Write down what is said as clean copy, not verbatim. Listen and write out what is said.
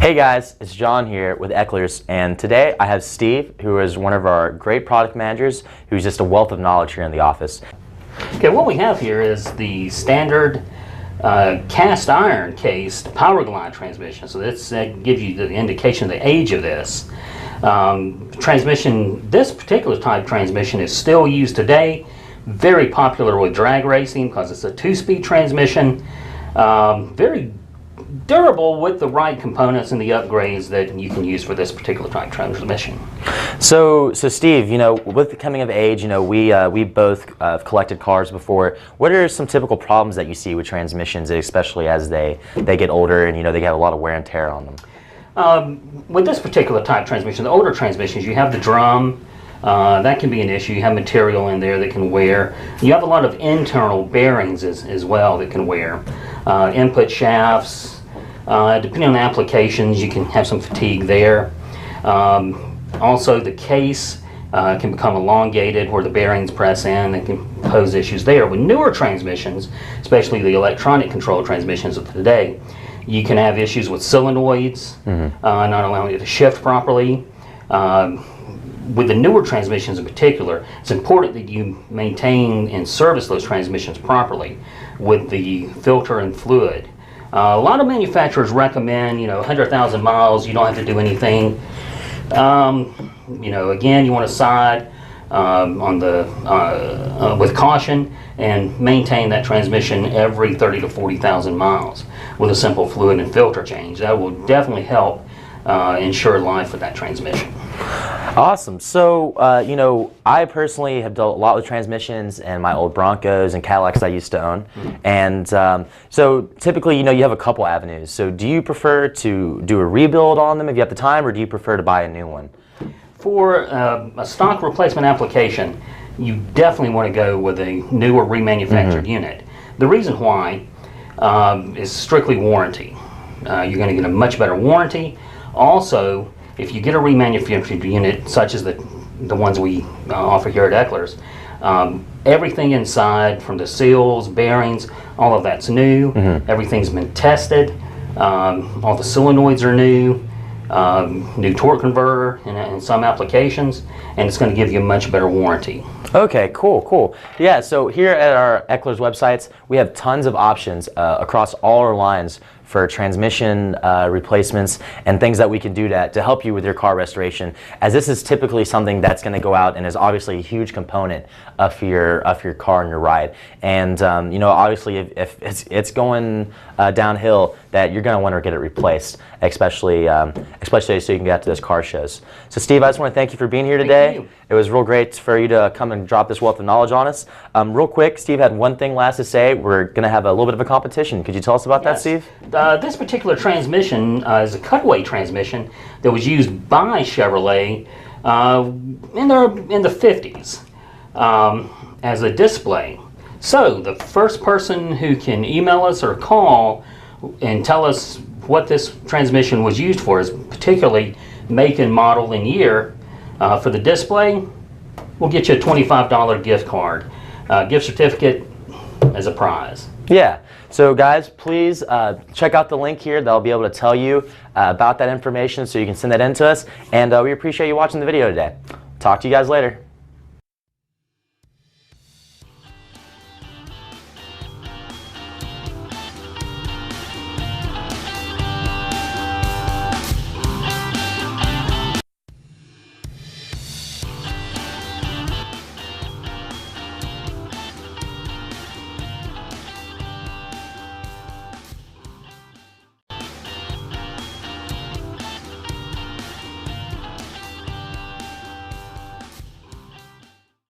Hey guys, it's John here with Eckler's, and today I have Steve, who is one of our great product managers, who's just a wealth of knowledge here in the office. Okay, what we have here is the standard cast iron cased power glide transmission. So this gives you the indication of the age of this. This particular type transmission is still used today, very popular with drag racing because it's a 2-speed transmission, very durable with the right components and the upgrades that you can use for this particular type transmission. So Steve, with the coming of age, we both collected cars before. What are some typical problems that you see with transmissions, especially as they get older and they have a lot of wear and tear on them? With this particular type transmission, the older transmissions, you have the drum. That can be an issue. You have material in there that can wear. You have a lot of internal bearings as well that can wear. Input shafts, depending on the applications, you can have some fatigue there. Also, the case can become elongated where the bearings press in. That can pose issues there. With newer transmissions, especially the electronic control transmissions of today, you can have issues with solenoids, not allowing it to shift properly. With the newer transmissions in particular, it's important that you maintain and service those transmissions properly with the filter and fluid. A lot of manufacturers recommend, 100,000 miles, you don't have to do anything. Again, you want to side with caution and maintain that transmission every 30 to 40,000 miles with a simple fluid and filter change. That will definitely help ensure life with that transmission. Awesome. So, I personally have dealt a lot with transmissions and my old Broncos and Cadillacs I used to own. And so typically, you have a couple avenues. So do you prefer to do a rebuild on them if you have the time, or do you prefer to buy a new one? For a stock replacement application, you definitely want to go with a newer remanufactured unit. The reason why is strictly warranty. You're going to get a much better warranty. Also, if you get a remanufactured unit, such as the ones we offer here at Eckler's, everything inside, from the seals, bearings, all of that's new. Everything's been tested. All the solenoids are new. New torque converter in some applications, and it's going to give you a much better warranty. Okay, cool. Yeah, so here at our Eckler's websites, we have tons of options across all our lines for transmission replacements and things that we can do to help you with your car restoration, as this is typically something that's going to go out and is obviously a huge component of your car and your ride. And obviously if it's going downhill, that you're going to want to get it replaced, especially so you can get out to those car shows. So Steve, I just want to thank you for being here today. Thank you. It was real great for you to come and drop this wealth of knowledge on us. Real quick, Steve had one thing last to say. We're going to have a little bit of a competition. Could you tell us about that, Steve? This particular transmission is a cutaway transmission that was used by Chevrolet in the 50s as a display. So the first person who can email us or call and tell us what this transmission was used for, is particularly make and model and year for the display, we'll get you a $25 gift card, gift certificate as a prize. Yeah. So guys, please check out the link here. They'll be able to tell you about that information, so you can send that in to us. And we appreciate you watching the video today. Talk to you guys later.